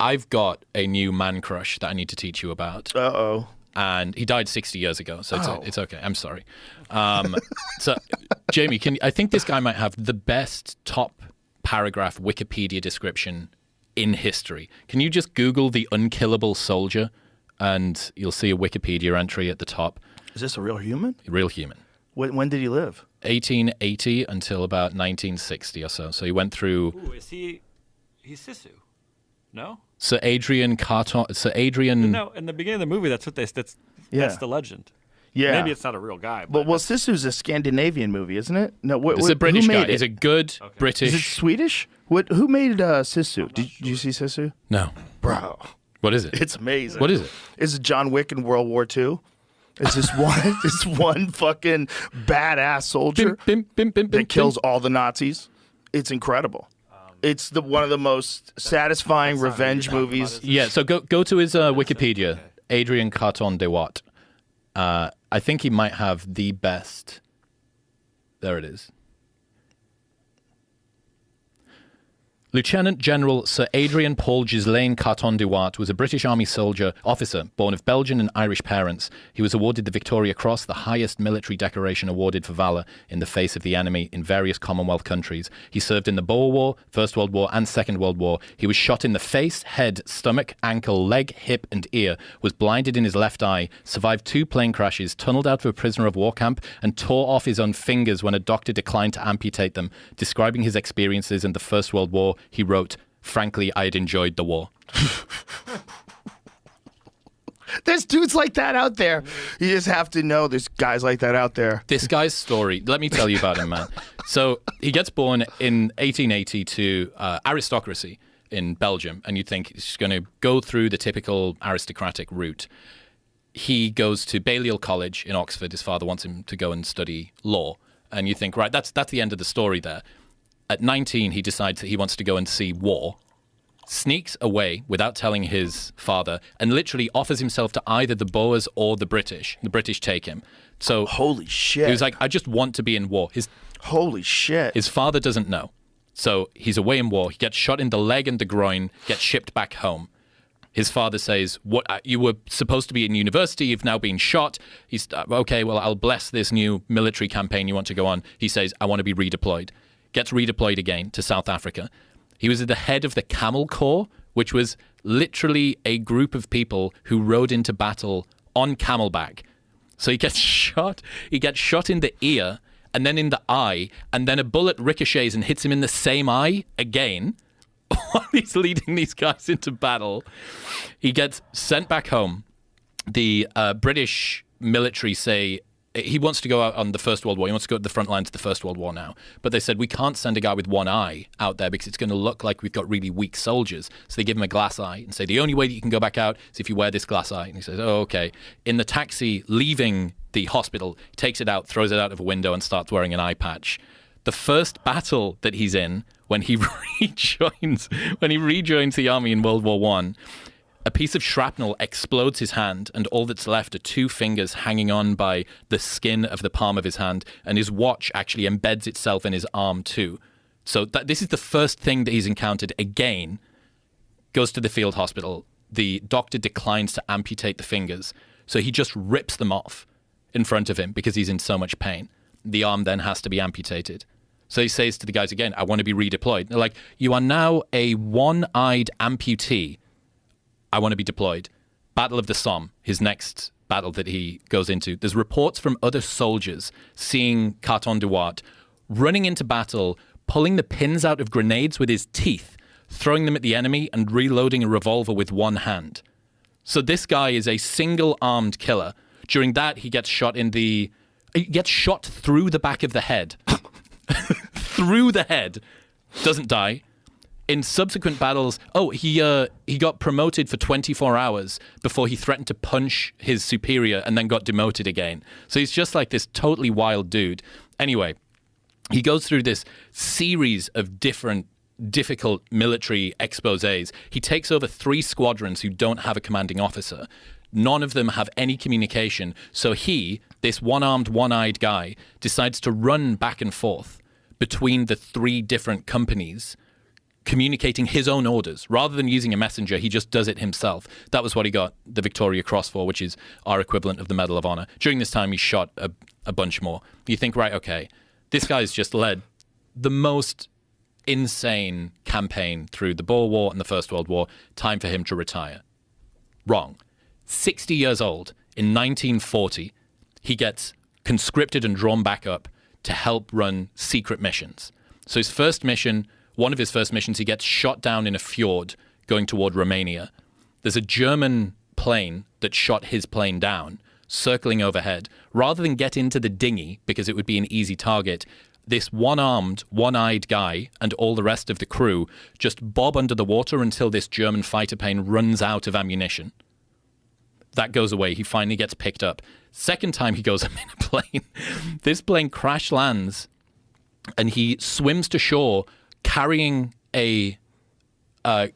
I've got a new man crush that I need to teach you about. Uh-oh. And he died 60 years ago, so it's okay. I'm sorry. So, Jamie, I think this guy might have the best top paragraph Wikipedia description in history. Can you just Google the unkillable soldier, and you'll see a Wikipedia entry at the top. Is this a real human? Real human. When did he live? 1880 until about 1960 or so. So he went through... Ooh, he's Sisu? No? Sir Adrian Carton... Sir Adrian... No, in the beginning of the movie, that's the legend. Yeah. Maybe it's not a real guy. But well, Sisu's a Scandinavian movie, isn't it? No, it's a British guy. He's a good British... Is it Swedish? Who made Sisu? Did you see Sisu? No. Bro. What is it? It's amazing. What is it? It's John Wick in World War II. It's this one fucking badass soldier that kills all the Nazis. It's incredible. It's one of the most satisfying revenge movies. Yeah, so go to his Wikipedia, okay. Adrian Carton de Watt. I think he might have the best. There it is. Lieutenant General Sir Adrian Paul Ghislaine Carton de Watt was a British Army soldier officer born of Belgian and Irish parents. He was awarded the Victoria Cross, the highest military decoration awarded for valour in the face of the enemy in various Commonwealth countries. He served in the Boer War, First World War and Second World War. He was shot in the face, head, stomach, ankle, leg, hip and ear, was blinded in his left eye, survived 2 plane crashes, tunnelled out of a prisoner of war camp and tore off his own fingers when a doctor declined to amputate them. Describing his experiences in the First World War, he wrote, "Frankly, I had enjoyed the war." There's dudes like that out there. You just have to know there's guys like that out there. This guy's story, let me tell you about him, man. So he gets born in 1880 to aristocracy in Belgium, and you think he's going to go through the typical aristocratic route. He goes to Balliol College in Oxford. His father wants him to go and study law. And you think, right, that's the end of the story there. At 19, he decides that he wants to go and see war, sneaks away without telling his father, and literally offers himself to either the Boers or the British. The British take him. So holy shit. He was like, I just want to be in war. Holy shit. His father doesn't know. So he's away in war. He gets shot in the leg and the groin, gets shipped back home. His father says, "What? You were supposed to be in university. You've now been shot." He's, okay, well, I'll bless this new military campaign you want to go on. He says, "I want to be redeployed." Gets redeployed again to South Africa. He was at the head of the Camel Corps, which was literally a group of people who rode into battle on camelback. So he gets shot. He gets shot in the ear and then in the eye, and then a bullet ricochets and hits him in the same eye again while he's leading these guys into battle. He gets sent back home. The British military say, he wants to go out on the First World War. He wants to go to the front lines of the First World War now. But they said, we can't send a guy with one eye out there because it's going to look like we've got really weak soldiers. So they give him a glass eye and say, the only way that you can go back out is if you wear this glass eye. And he says, oh, okay. In the taxi leaving the hospital, he takes it out, throws it out of a window and starts wearing an eye patch. The first battle that he's in, when he rejoins the army in World War I, a piece of shrapnel explodes his hand, and all that's left are 2 fingers hanging on by the skin of the palm of his hand, and his watch actually embeds itself in his arm too. So this is the first thing that he's encountered again. Goes to the field hospital. The doctor declines to amputate the fingers, so he just rips them off in front of him because he's in so much pain. The arm then has to be amputated. So he says to the guys again, I want to be redeployed. They're like, you are now a one-eyed amputee. I want to be deployed. Battle of the Somme, his next battle that he goes into. There's reports from other soldiers seeing Carton de Watt running into battle, pulling the pins out of grenades with his teeth, throwing them at the enemy and reloading a revolver with one hand. So this guy is a single-armed killer. During that, he gets shot through the back of the head. Through the head. Doesn't die. In subsequent battles, he got promoted for 24 hours before he threatened to punch his superior and then got demoted again. So he's just like this totally wild dude. Anyway, he goes through this series of different difficult military exposés. He takes over 3 squadrons who don't have a commanding officer. None of them have any communication. So he, this one-armed, one-eyed guy, decides to run back and forth between the 3 different companies, communicating his own orders. Rather than using a messenger, he just does it himself. That was what he got the Victoria Cross for, which is our equivalent of the Medal of Honor. During this time, he shot a bunch more. You think, right, okay, this guy's just led the most insane campaign through the Boer War and the First World War. Time for him to retire. Wrong. 60 years old, in 1940, he gets conscripted and drawn back up to help run secret missions. So his first mission, one of his first missions, he gets shot down in a fjord going toward Romania. There's a German plane that shot his plane down, circling overhead. Rather than get into the dinghy, because it would be an easy target, this one-armed, one-eyed guy and all the rest of the crew just bob under the water until this German fighter plane runs out of ammunition. That goes away. He finally gets picked up. Second time he goes up in a plane, this plane crash lands and he swims to shore carrying a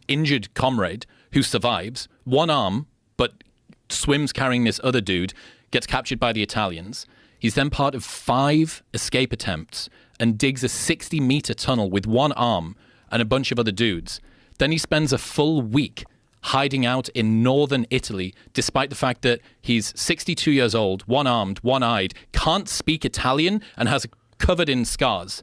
injured comrade who survives, one arm, but swims carrying this other dude, gets captured by the Italians. He's then part of 5 escape attempts and digs a 60-meter tunnel with one arm and a bunch of other dudes. Then he spends a full week hiding out in northern Italy, despite the fact that he's 62 years old, one-armed, one-eyed, can't speak Italian, and has covered in scars.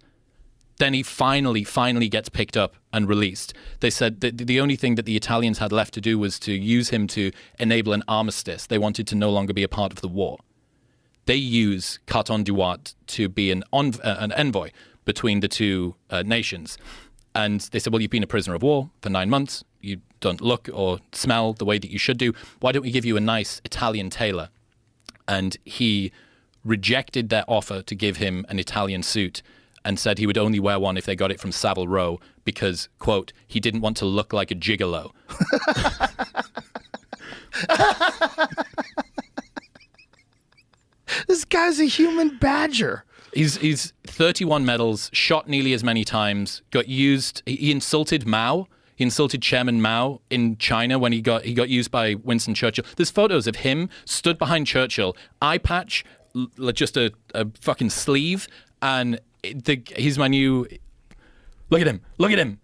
Then he finally gets picked up and released. They said that the only thing that the Italians had left to do was to use him to enable an armistice. They wanted to no longer be a part of the war. They use Carton Duart to be an envoy between the two nations. And they said, well, you've been a prisoner of war for 9 months. You don't look or smell the way that you should do. Why don't we give you a nice Italian tailor? And he rejected their offer to give him an Italian suit and said he would only wear one if they got it from Savile Row because, quote, he didn't want to look like a gigolo. This guy's a human badger. He's 31 medals, shot nearly as many times, got used. He insulted Mao. He insulted Chairman Mao in China when he got used by Winston Churchill. There's photos of him stood behind Churchill, eye patch, just a fucking sleeve, and he's my new. Look at him! Look at him!